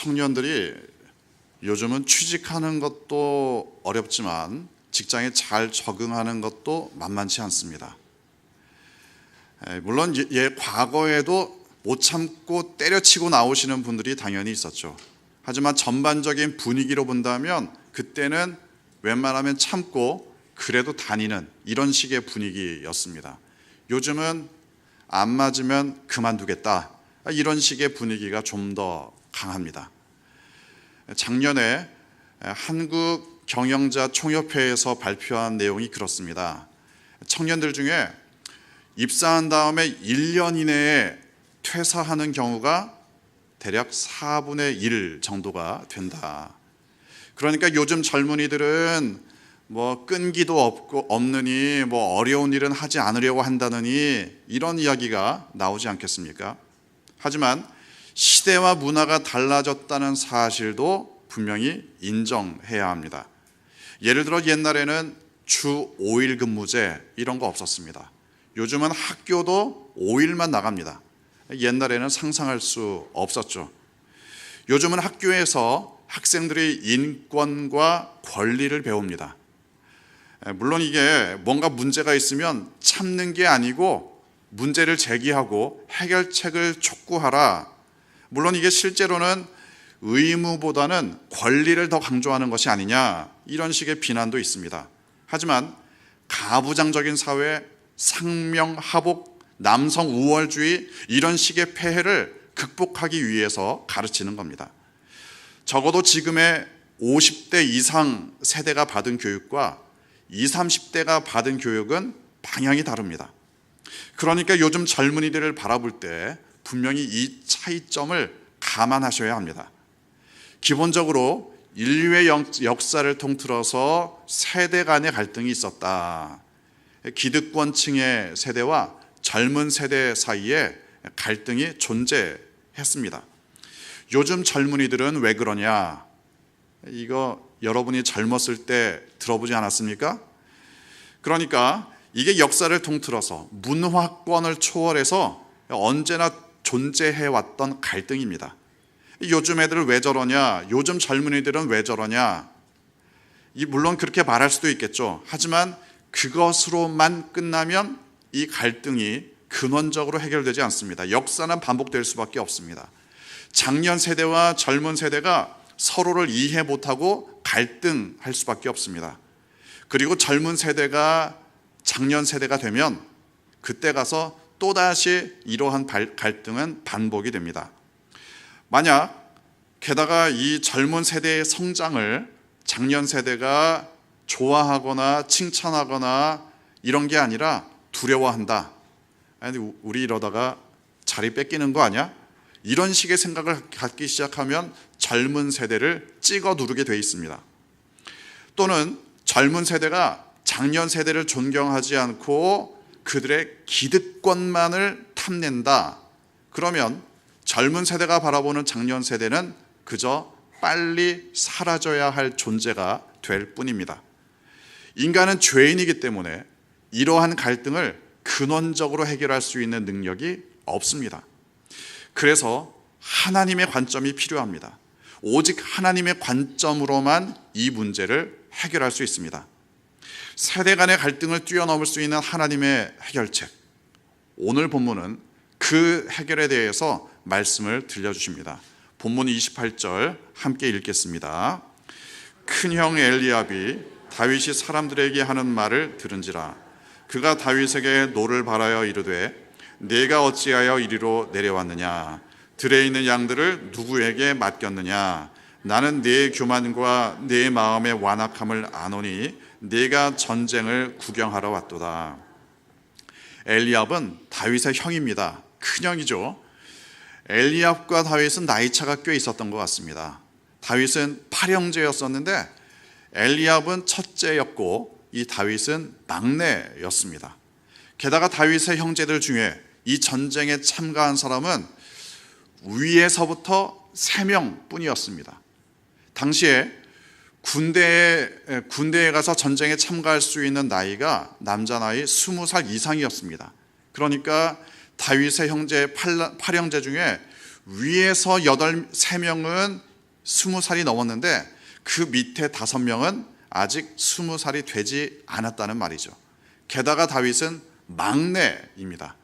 청년들이 요즘은 취직하는 것도 어렵지만 직장에 잘 적응하는 것도 만만치 않습니다. 물론 과거에도 못 참고 때려치고 나오시는 분들이 당연히 있었죠. 하지만 전반적인 분위기로 본다면 그때는 웬만하면 참고 그래도 다니는 이런 식의 분위기였습니다. 요즘은 안 맞으면 그만두겠다, 이런 식의 분위기가 좀 더 강합니다. 작년에 한국경영자총협회에서 발표한 내용이 그렇습니다. 청년들 중에 입사한 다음에 1년 이내에 퇴사하는 경우가 대략 4분의 1 정도가 된다. 그러니까 요즘 젊은이들은 끈기도 없느니 어려운 일은 하지 않으려고 한다느니 이런 이야기가 나오지 않겠습니까? 하지만 시대와 문화가 달라졌다는 사실도 분명히 인정해야 합니다. 예를 들어 옛날에는 주 5일 근무제 이런 거 없었습니다. 요즘은 학교도 5일만 나갑니다. 옛날에는 상상할 수 없었죠. 요즘은 학교에서 학생들이 인권과 권리를 배웁니다. 물론 이게 뭔가 문제가 있으면 참는 게 아니고 문제를 제기하고 해결책을 촉구하라. 물론 이게 실제로는 의무보다는 권리를 더 강조하는 것이 아니냐, 이런 식의 비난도 있습니다. 하지만 가부장적인 사회, 상명하복, 남성 우월주의 이런 식의 폐해를 극복하기 위해서 가르치는 겁니다. 적어도 지금의 50대 이상 세대가 받은 교육과 20, 30대가 받은 교육은 방향이 다릅니다. 그러니까 요즘 젊은이들을 바라볼 때 분명히 이 차이점을 감안하셔야 합니다. 기본적으로 인류의 역사를 통틀어서 세대 간의 갈등이 있었다. 기득권층의 세대와 젊은 세대 사이에 갈등이 존재했습니다. 요즘 젊은이들은 왜 그러냐? 이거 여러분이 젊었을 때 들어보지 않았습니까? 그러니까 이게 역사를 통틀어서 문화권을 초월해서 언제나 존재해왔던 갈등입니다. 요즘 애들 왜 저러냐? 요즘 젊은이들은 왜 저러냐? 물론 그렇게 말할 수도 있겠죠. 하지만 그것으로만 끝나면 이 갈등이 근원적으로 해결되지 않습니다. 역사는 반복될 수밖에 없습니다. 작년 세대와 젊은 세대가 서로를 이해 못하고 갈등할 수밖에 없습니다. 그리고 젊은 세대가 작년 세대가 되면 그때 가서 또다시 이러한 갈등은 반복이 됩니다. 만약 게다가 이 젊은 세대의 성장을 작년 세대가 좋아하거나 칭찬하거나 이런 게 아니라 두려워한다. 아니, 우리 이러다가 자리 뺏기는 거 아니야? 이런 식의 생각을 갖기 시작하면 젊은 세대를 찍어 누르게 돼 있습니다. 또는 젊은 세대가 작년 세대를 존경하지 않고 그들의 기득권만을 탐낸다. 그러면 젊은 세대가 바라보는 작년 세대는 그저 빨리 사라져야 할 존재가 될 뿐입니다. 인간은 죄인이기 때문에 이러한 갈등을 근원적으로 해결할 수 있는 능력이 없습니다. 그래서 하나님의 관점이 필요합니다. 오직 하나님의 관점으로만 이 문제를 해결할 수 있습니다. 세대 간의 갈등을 뛰어넘을 수 있는 하나님의 해결책, 오늘 본문은 그 해결에 대해서 말씀을 들려주십니다. 본문 28절 함께 읽겠습니다. 큰형 엘리압이 다윗이 사람들에게 하는 말을 들은지라. 그가 다윗에게 노를 바라여 이르되 내가 어찌하여 이리로 내려왔느냐? 들에 있는 양들을 누구에게 맡겼느냐? 나는 네 교만과 네 마음의 완악함을 아노니 네가 전쟁을 구경하러 왔도다. 엘리압은 다윗의 형입니다. 큰형이죠. 엘리압과 다윗은 나이차가 꽤 있었던 것 같습니다. 다윗은 8형제였었는데 엘리압은 첫째였고 이 다윗은 막내였습니다. 게다가 다윗의 형제들 중에 이 전쟁에 참가한 사람은 위에서부터 3명 뿐이었습니다. 당시에 군대에 가서 전쟁에 참가할 수 있는 나이가 남자 나이 20살 이상이었습니다. 그러니까 다윗의 형제 8형제 중에 위에서 3명은 20살이 넘었는데 그 밑에 5명은 아직 20살이 되지 않았다는 말이죠. 게다가 다윗은 막내입니다.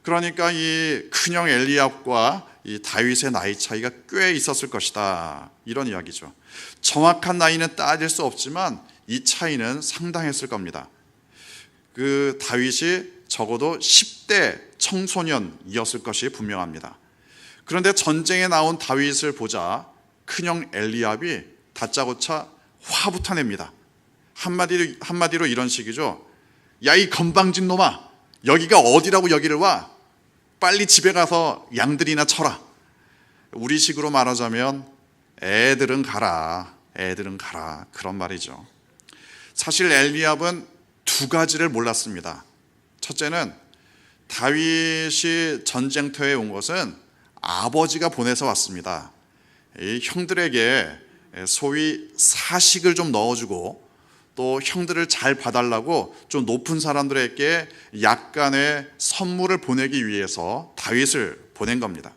그러니까 이 큰형 엘리압과 이 다윗의 나이 차이가 꽤 있었을 것이다, 이런 이야기죠. 정확한 나이는 따질 수 없지만 이 차이는 상당했을 겁니다. 그 다윗이 적어도 10대 청소년이었을 것이 분명합니다. 그런데 전쟁에 나온 다윗을 보자 큰형 엘리압이 다짜고짜 화부터 냅니다. 한마디로 이런 식이죠. 야, 이 건방진 놈아, 여기가 어디라고 여기를 와? 빨리 집에 가서 양들이나 쳐라. 우리식으로 말하자면 애들은 가라, 애들은 가라, 그런 말이죠. 사실 엘리압은 2가지를 몰랐습니다. 첫째는 다윗이 전쟁터에 온 것은 아버지가 보내서 왔습니다. 이 형들에게 소위 사식을 좀 넣어주고 또 형들을 잘 봐달라고 좀 높은 사람들에게 약간의 선물을 보내기 위해서 다윗을 보낸 겁니다.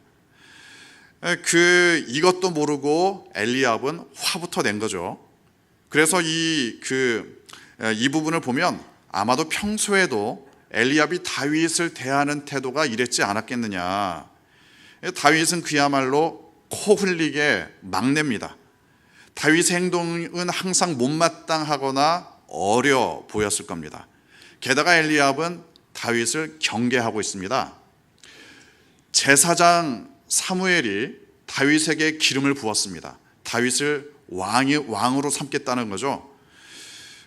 이것도 모르고 엘리압은 화부터 낸 거죠. 그래서 이 부분을 보면 아마도 평소에도 엘리압이 다윗을 대하는 태도가 이랬지 않았겠느냐. 다윗은 그야말로 코 흘리게 막내입니다. 다윗의 행동은 항상 못마땅하거나 어려 보였을 겁니다. 게다가 엘리압은 다윗을 경계하고 있습니다. 제사장 사무엘이 다윗에게 기름을 부었습니다. 다윗을 왕으로 삼겠다는 거죠.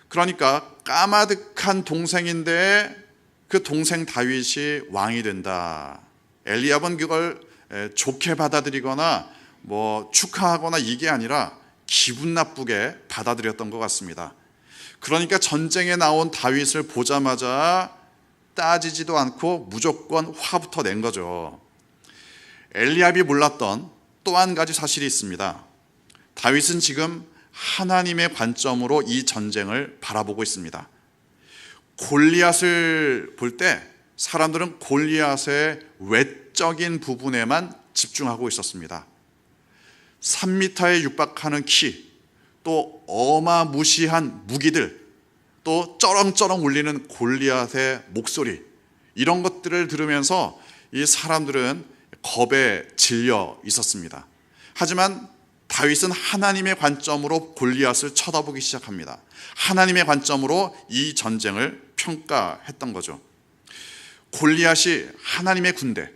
그러니까 까마득한 동생인데 그 동생 다윗이 왕이 된다. 엘리압은 그걸 좋게 받아들이거나 축하하거나 이게 아니라 기분 나쁘게 받아들였던 것 같습니다. 그러니까 전쟁에 나온 다윗을 보자마자 따지지도 않고 무조건 화부터 낸 거죠. 엘리압이 몰랐던 또 한 가지 사실이 있습니다. 다윗은 지금 하나님의 관점으로 이 전쟁을 바라보고 있습니다. 골리앗을 볼 때 사람들은 골리앗의 외적인 부분에만 집중하고 있었습니다. 3m에 육박하는 키, 또 어마무시한 무기들, 또 쩌렁쩌렁 울리는 골리앗의 목소리, 이런 것들을 들으면서 이 사람들은 겁에 질려 있었습니다. 하지만 다윗은 하나님의 관점으로 골리앗을 쳐다보기 시작합니다. 하나님의 관점으로 이 전쟁을 평가했던 거죠. 골리앗이 하나님의 군대,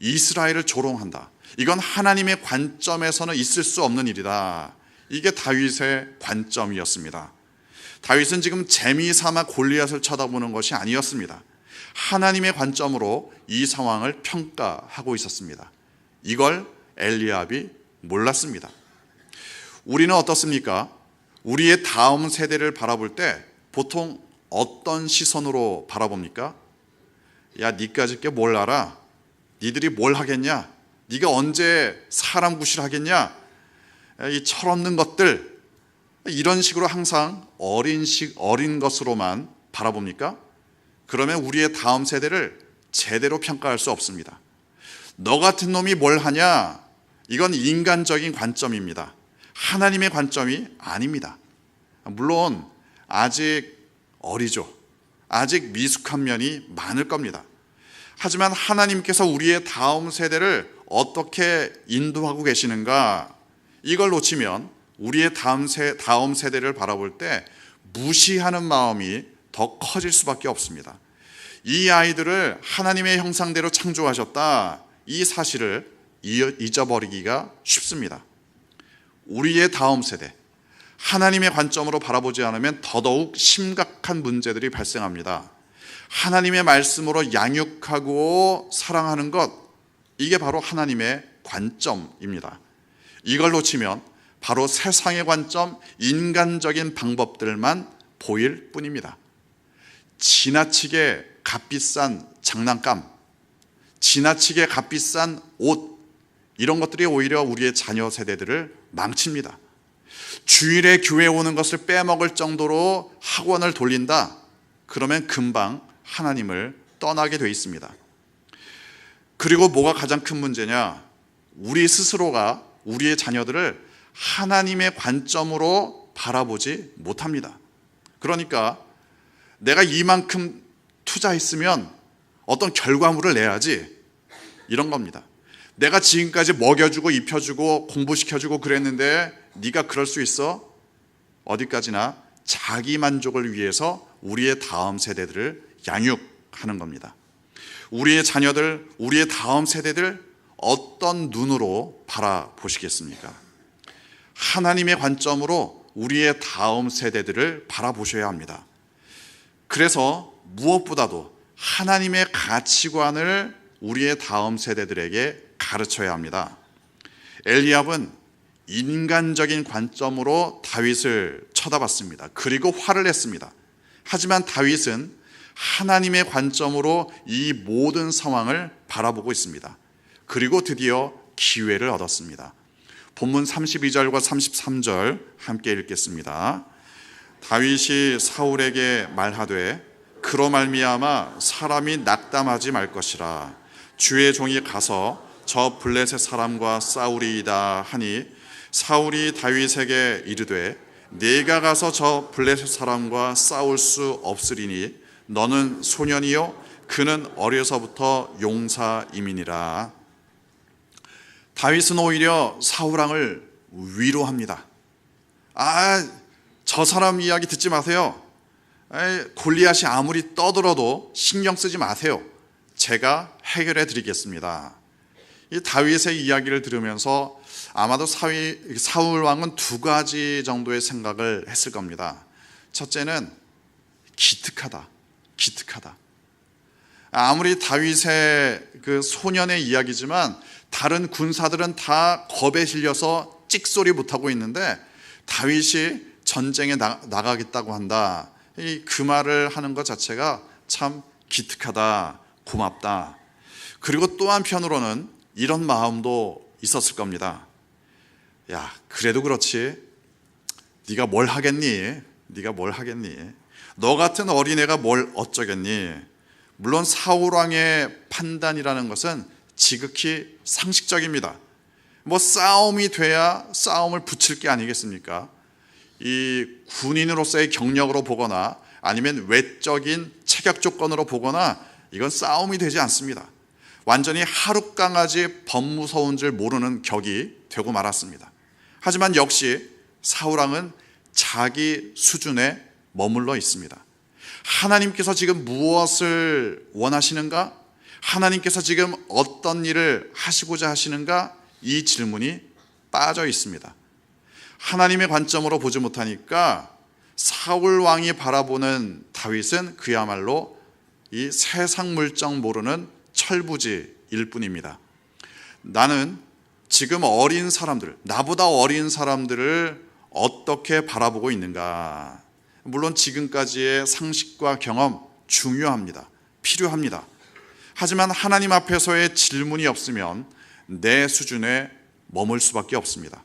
이스라엘을 조롱한다. 이건 하나님의 관점에서는 있을 수 없는 일이다. 이게 다윗의 관점이었습니다. 다윗은 지금 재미삼아 골리앗을 쳐다보는 것이 아니었습니다. 하나님의 관점으로 이 상황을 평가하고 있었습니다. 이걸 엘리압이 몰랐습니다. 우리는 어떻습니까? 우리의 다음 세대를 바라볼 때 보통 어떤 시선으로 바라봅니까? 야, 니까짓 게 뭘 알아? 니들이 뭘 하겠냐? 네가 언제 사람 구실하겠냐? 이 철없는 것들, 이런 식으로 항상 어린 것으로만 바라봅니까? 그러면 우리의 다음 세대를 제대로 평가할 수 없습니다. 너 같은 놈이 뭘 하냐? 이건 인간적인 관점입니다. 하나님의 관점이 아닙니다. 물론 아직 어리죠. 아직 미숙한 면이 많을 겁니다. 하지만 하나님께서 우리의 다음 세대를 어떻게 인도하고 계시는가, 이걸 놓치면 우리의 다음 세대를 바라볼 때 무시하는 마음이 더 커질 수밖에 없습니다. 이 아이들을 하나님의 형상대로 창조하셨다, 이 사실을 잊어버리기가 쉽습니다. 우리의 다음 세대, 하나님의 관점으로 바라보지 않으면 더더욱 심각한 문제들이 발생합니다. 하나님의 말씀으로 양육하고 사랑하는 것, 이게 바로 하나님의 관점입니다. 이걸 놓치면 바로 세상의 관점, 인간적인 방법들만 보일 뿐입니다. 지나치게 값비싼 장난감, 지나치게 값비싼 옷, 이런 것들이 오히려 우리의 자녀 세대들을 망칩니다. 주일에 교회에 오는 것을 빼먹을 정도로 학원을 돌린다, 그러면 금방 하나님을 떠나게 돼 있습니다. 그리고 뭐가 가장 큰 문제냐? 우리 스스로가 우리의 자녀들을 하나님의 관점으로 바라보지 못합니다. 그러니까 내가 이만큼 투자했으면 어떤 결과물을 내야지, 이런 겁니다. 내가 지금까지 먹여주고 입혀주고 공부시켜주고 그랬는데 네가 그럴 수 있어? 어디까지나 자기 만족을 위해서 우리의 다음 세대들을 양육하는 겁니다. 우리의 자녀들, 우리의 다음 세대들 어떤 눈으로 바라보시겠습니까? 하나님의 관점으로 우리의 다음 세대들을 바라보셔야 합니다. 그래서 무엇보다도 하나님의 가치관을 우리의 다음 세대들에게 가르쳐야 합니다. 엘리압은 인간적인 관점으로 다윗을 쳐다봤습니다. 그리고 화를 냈습니다. 하지만 다윗은 하나님의 관점으로 이 모든 상황을 바라보고 있습니다. 그리고 드디어 기회를 얻었습니다. 본문 32절과 33절 함께 읽겠습니다. 다윗이 사울에게 말하되 그로 말미암아 사람이 낙담하지 말 것이라. 주의 종이 가서 저 블레셋 사람과 싸우리이다 하니 사울이 다윗에게 이르되 네가 가서 저 블레셋 사람과 싸울 수 없으리니 너는 소년이요 그는 어려서부터 용사임이니라. 다윗은 오히려 사울 왕을 위로합니다. 저 사람 이야기 듣지 마세요. 골리앗이 아무리 떠들어도 신경 쓰지 마세요. 제가 해결해 드리겠습니다. 이 다윗의 이야기를 들으면서 아마도 사울 왕은 두 가지 정도의 생각을 했을 겁니다. 첫째는 기특하다. 아무리 다윗의 그 소년의 이야기지만 다른 군사들은 다 겁에 실려서 찍소리 못하고 있는데 다윗이 전쟁에 나가겠다고 한다. 그 말을 하는 것 자체가 참 기특하다, 고맙다. 그리고 또 한편으로는 이런 마음도 있었을 겁니다. 야, 그래도 그렇지. 네가 뭘 하겠니? 너 같은 어린애가 뭘 어쩌겠니? 물론 사울 왕의 판단이라는 것은 지극히 상식적입니다. 싸움이 돼야 싸움을 붙일 게 아니겠습니까? 이 군인으로서의 경력으로 보거나 아니면 외적인 체격 조건으로 보거나 이건 싸움이 되지 않습니다. 완전히 하룻강아지 법무서운 줄 모르는 격이 되고 말았습니다. 하지만 역시 사울 왕은 자기 수준에 머물러 있습니다. 하나님께서 지금 무엇을 원하시는가? 하나님께서 지금 어떤 일을 하시고자 하시는가? 이 질문이 빠져 있습니다. 하나님의 관점으로 보지 못하니까 사울 왕이 바라보는 다윗은 그야말로 이 세상 물정 모르는 철부지일 뿐입니다. 나는 지금 어린 사람들, 나보다 어린 사람들을 어떻게 바라보고 있는가? 물론 지금까지의 상식과 경험 중요합니다. 필요합니다. 하지만 하나님 앞에서의 질문이 없으면 내 수준에 머물 수밖에 없습니다.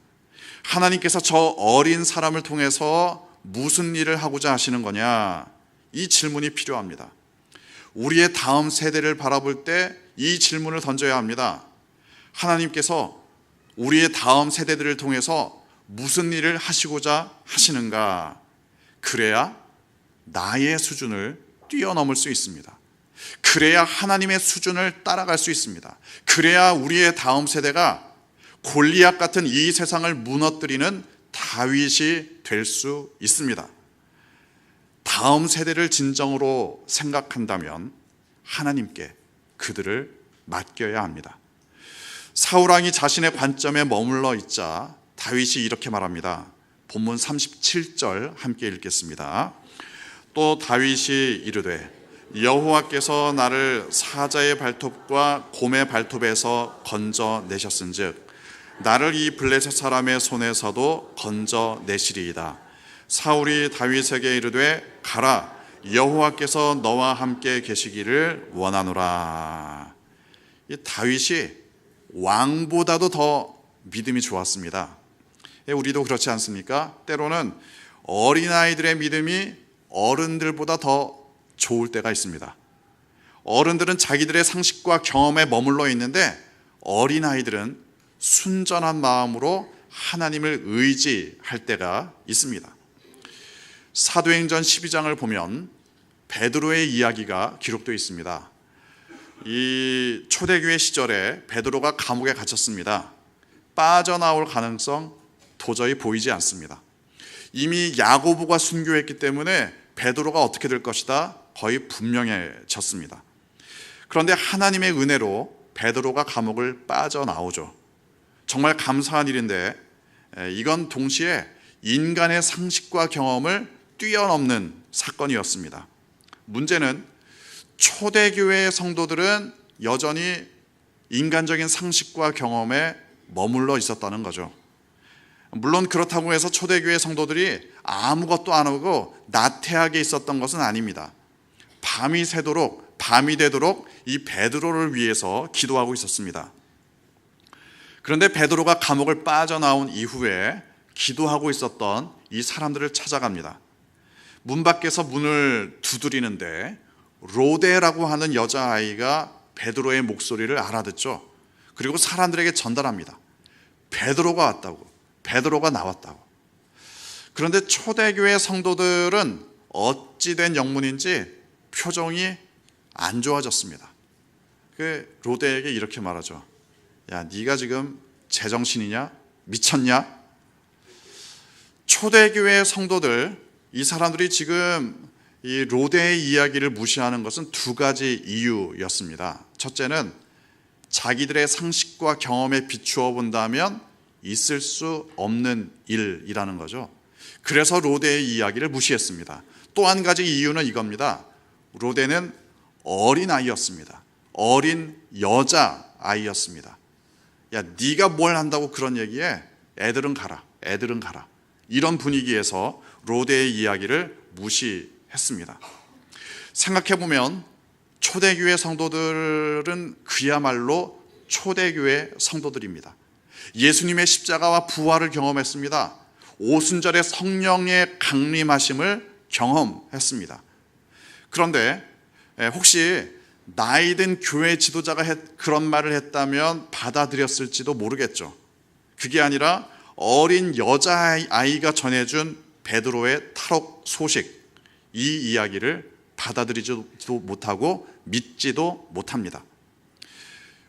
하나님께서 저 어린 사람을 통해서 무슨 일을 하고자 하시는 거냐? 이 질문이 필요합니다. 우리의 다음 세대를 바라볼 때 이 질문을 던져야 합니다. 하나님께서 우리의 다음 세대들을 통해서 무슨 일을 하시고자 하시는가? 그래야 나의 수준을 뛰어넘을 수 있습니다. 그래야 하나님의 수준을 따라갈 수 있습니다. 그래야 우리의 다음 세대가 골리앗 같은 이 세상을 무너뜨리는 다윗이 될 수 있습니다. 다음 세대를 진정으로 생각한다면 하나님께 그들을 맡겨야 합니다. 사울 왕이 자신의 관점에 머물러 있자 다윗이 이렇게 말합니다. 본문 37절 함께 읽겠습니다. 또 다윗이 이르되 여호와께서 나를 사자의 발톱과 곰의 발톱에서 건져내셨은즉 나를 이 블레셋 사람의 손에서도 건져내시리이다. 사울이 다윗에게 이르되 가라, 여호와께서 너와 함께 계시기를 원하노라. 이 다윗이 왕보다도 더 믿음이 좋았습니다. 우리도 그렇지 않습니까? 때로는 어린아이들의 믿음이 어른들보다 더 좋을 때가 있습니다. 어른들은 자기들의 상식과 경험에 머물러 있는데 어린아이들은 순전한 마음으로 하나님을 의지할 때가 있습니다. 사도행전 12장을 보면 베드로의 이야기가 기록되어 있습니다. 이 초대교회 시절에 베드로가 감옥에 갇혔습니다. 빠져나올 가능성 도저히 보이지 않습니다. 이미 야고보가 순교했기 때문에 베드로가 어떻게 될 것이다 거의 분명해졌습니다. 그런데 하나님의 은혜로 베드로가 감옥을 빠져나오죠. 정말 감사한 일인데 이건 동시에 인간의 상식과 경험을 뛰어넘는 사건이었습니다. 문제는 초대교회의 성도들은 여전히 인간적인 상식과 경험에 머물러 있었다는 거죠. 물론 그렇다고 해서 초대교회 성도들이 아무것도 안 하고 나태하게 있었던 것은 아닙니다. 밤이 되도록 이 베드로를 위해서 기도하고 있었습니다. 그런데 베드로가 감옥을 빠져나온 이후에 기도하고 있었던 이 사람들을 찾아갑니다. 문 밖에서 문을 두드리는데 로데라고 하는 여자아이가 베드로의 목소리를 알아듣죠. 그리고 사람들에게 전달합니다. 베드로가 왔다고, 베드로가 나왔다고. 그런데 초대교회 성도들은 어찌된 영문인지 표정이 안 좋아졌습니다. 그 로데에게 이렇게 말하죠. 야, 네가 지금 제정신이냐? 미쳤냐? 초대교회 성도들, 이 사람들이 지금 이 로데의 이야기를 무시하는 것은 두 가지 이유였습니다. 첫째는 자기들의 상식과 경험에 비추어 본다면 있을 수 없는 일이라는 거죠. 그래서 로데의 이야기를 무시했습니다. 또 한 가지 이유는 이겁니다. 로데는 어린아이였습니다. 어린 여자아이였습니다. 야, 네가 뭘 한다고 그런 얘기해? 애들은 가라. 이런 분위기에서 로데의 이야기를 무시했습니다. 생각해보면 초대교회 성도들은 그야말로 초대교회 성도들입니다. 예수님의 십자가와 부활을 경험했습니다. 오순절의 성령의 강림하심을 경험했습니다. 그런데 혹시 나이든 교회 지도자가 그런 말을 했다면 받아들였을지도 모르겠죠. 그게 아니라 어린 여자아이가 전해준 베드로의 탈옥 소식, 이 이야기를 받아들이지도 못하고 믿지도 못합니다.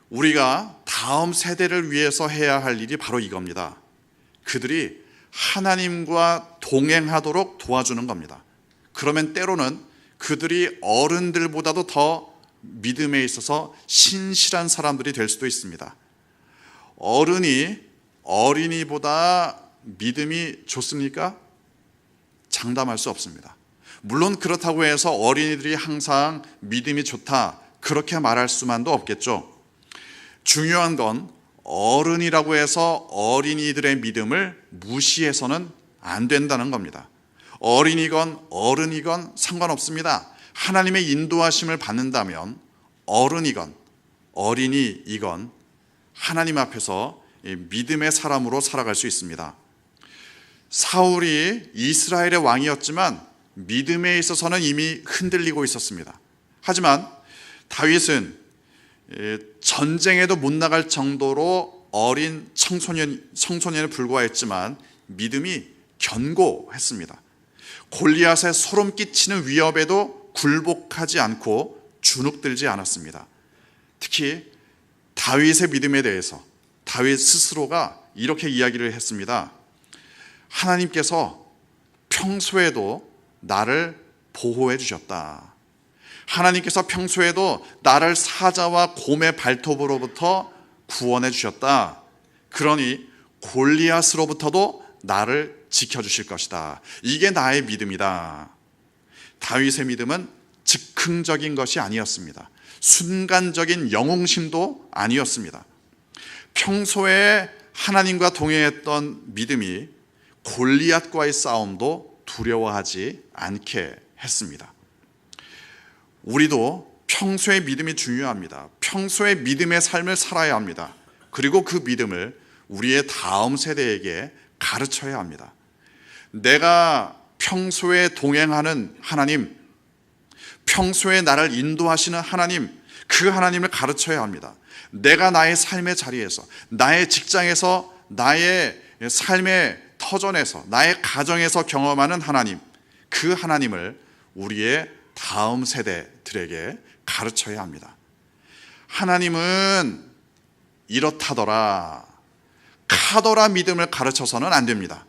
우리가 다음 세대를 위해서 해야 할 일이 바로 이겁니다. 그들이 하나님과 동행하도록 도와주는 겁니다. 그러면 때로는 그들이 어른들보다도 더 믿음에 있어서 신실한 사람들이 될 수도 있습니다. 어른이 어린이보다 믿음이 좋습니까? 장담할 수 없습니다. 물론 그렇다고 해서 어린이들이 항상 믿음이 좋다 그렇게 말할 수만도 없겠죠. 중요한 건 어른이라고 해서 어린이들의 믿음을 무시해서는 안 된다는 겁니다. 어린이건 어른이건 상관없습니다. 하나님의 인도하심을 받는다면 어른이건 어린이이건 하나님 앞에서 믿음의 사람으로 살아갈 수 있습니다. 사울이 이스라엘의 왕이었지만 믿음에 있어서는 이미 흔들리고 있었습니다. 하지만 다윗은 전쟁에도 못 나갈 정도로 어린 청소년에 불과했지만 믿음이 견고했습니다. 골리앗의 소름 끼치는 위협에도 굴복하지 않고 주눅들지 않았습니다. 특히 다윗의 믿음에 대해서 다윗 스스로가 이렇게 이야기를 했습니다. 하나님께서 평소에도 나를 보호해 주셨다. 하나님께서 평소에도 나를 사자와 곰의 발톱으로부터 구원해 주셨다. 그러니 골리앗으로부터도 나를 지켜주실 것이다. 이게 나의 믿음이다. 다윗의 믿음은 즉흥적인 것이 아니었습니다. 순간적인 영웅심도 아니었습니다. 평소에 하나님과 동행했던 믿음이 골리앗과의 싸움도 두려워하지 않게 했습니다. 우리도 평소의 믿음이 중요합니다. 평소에 믿음의 삶을 살아야 합니다. 그리고 그 믿음을 우리의 다음 세대에게 가르쳐야 합니다. 내가 평소에 동행하는 하나님, 평소에 나를 인도하시는 하나님, 그 하나님을 가르쳐야 합니다. 내가 나의 삶의 자리에서, 나의 직장에서, 나의 삶의 터전에서, 나의 가정에서 경험하는 하나님, 그 하나님을 우리의 다음 세대들에게 가르쳐야 합니다. 하나님은 이렇다더라, 카더라 믿음을 가르쳐서는 안 됩니다.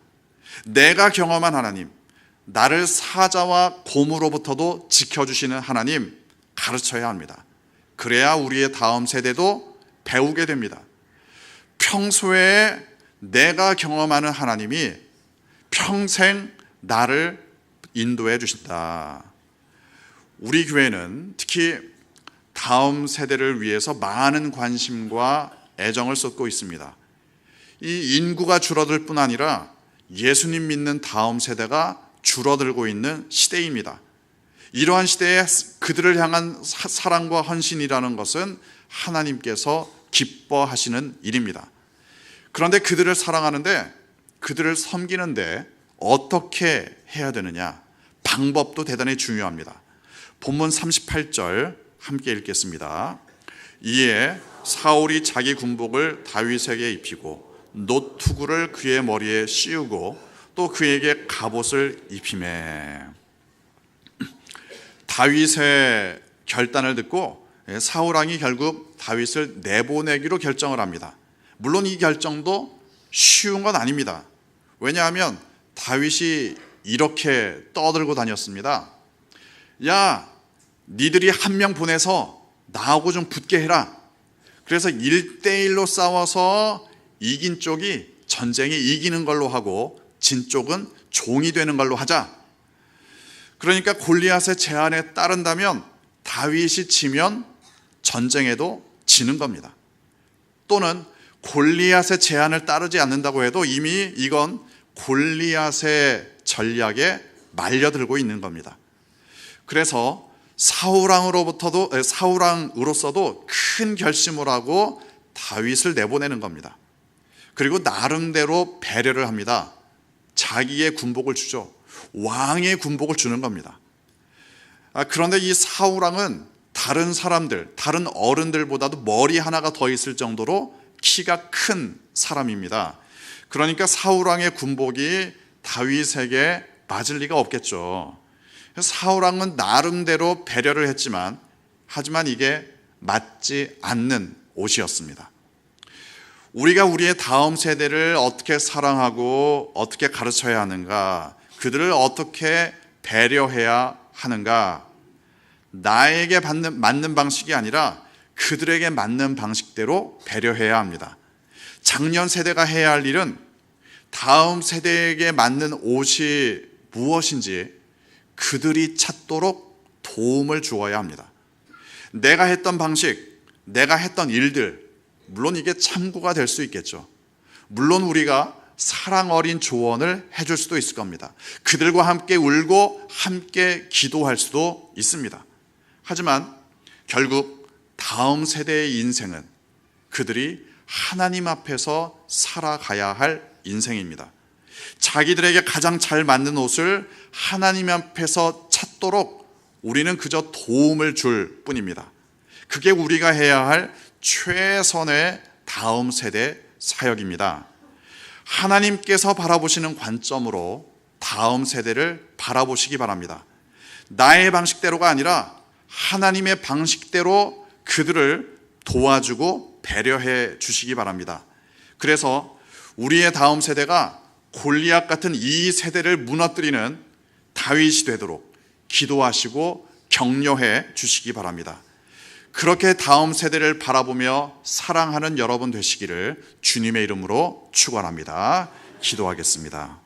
내가 경험한 하나님, 나를 사자와 곰으로부터도 지켜주시는 하나님 가르쳐야 합니다. 그래야 우리의 다음 세대도 배우게 됩니다. 평소에 내가 경험하는 하나님이 평생 나를 인도해 주신다. 우리 교회는 특히 다음 세대를 위해서 많은 관심과 애정을 쏟고 있습니다. 이 인구가 줄어들 뿐 아니라 예수님 믿는 다음 세대가 줄어들고 있는 시대입니다. 이러한 시대에 그들을 향한 사랑과 헌신이라는 것은 하나님께서 기뻐하시는 일입니다. 그런데 그들을 사랑하는데, 그들을 섬기는데 어떻게 해야 되느냐? 방법도 대단히 중요합니다. 본문 38절 함께 읽겠습니다. 이에 사울이 자기 군복을 다윗에게 입히고 노투구를 그의 머리에 씌우고 또 그에게 갑옷을 입히매. 다윗의 결단을 듣고 사울 왕이 결국 다윗을 내보내기로 결정을 합니다. 물론 이 결정도 쉬운 건 아닙니다. 왜냐하면 다윗이 이렇게 떠들고 다녔습니다. 야, 니들이 한 명 보내서 나하고 좀 붙게 해라. 그래서 1대1로 싸워서 이긴 쪽이 전쟁에 이기는 걸로 하고 진 쪽은 종이 되는 걸로 하자. 그러니까 골리앗의 제안에 따른다면 다윗이 지면 전쟁에도 지는 겁니다. 또는 골리앗의 제안을 따르지 않는다고 해도 이미 이건 골리앗의 전략에 말려들고 있는 겁니다. 그래서 사울왕으로서도 큰 결심을 하고 다윗을 내보내는 겁니다. 그리고 나름대로 배려를 합니다. 자기의 군복을 주죠. 왕의 군복을 주는 겁니다. 그런데 이 사울왕은 다른 사람들, 다른 어른들보다도 머리 하나가 더 있을 정도로 키가 큰 사람입니다. 그러니까 사울왕의 군복이 다윗에게 맞을 리가 없겠죠. 사울왕은 나름대로 배려를 했지만, 하지만 이게 맞지 않는 옷이었습니다. 우리가 우리의 다음 세대를 어떻게 사랑하고 어떻게 가르쳐야 하는가, 그들을 어떻게 배려해야 하는가, 나에게 맞는 방식이 아니라 그들에게 맞는 방식대로 배려해야 합니다. 작년 세대가 해야 할 일은 다음 세대에게 맞는 옷이 무엇인지 그들이 찾도록 도움을 주어야 합니다. 내가 했던 방식, 내가 했던 일들, 물론 이게 참고가 될 수 있겠죠. 물론 우리가 사랑 어린 조언을 해줄 수도 있을 겁니다. 그들과 함께 울고 함께 기도할 수도 있습니다. 하지만 결국 다음 세대의 인생은 그들이 하나님 앞에서 살아가야 할 인생입니다. 자기들에게 가장 잘 맞는 옷을 하나님 앞에서 찾도록 우리는 그저 도움을 줄 뿐입니다. 그게 우리가 해야 할 최선의 다음 세대 사역입니다. 하나님께서 바라보시는 관점으로 다음 세대를 바라보시기 바랍니다. 나의 방식대로가 아니라 하나님의 방식대로 그들을 도와주고 배려해 주시기 바랍니다. 그래서 우리의 다음 세대가 골리앗 같은 이 세대를 무너뜨리는 다윗이 되도록 기도하시고 격려해 주시기 바랍니다. 그렇게 다음 세대를 바라보며 사랑하는 여러분 되시기를 주님의 이름으로 축원합니다. 기도하겠습니다.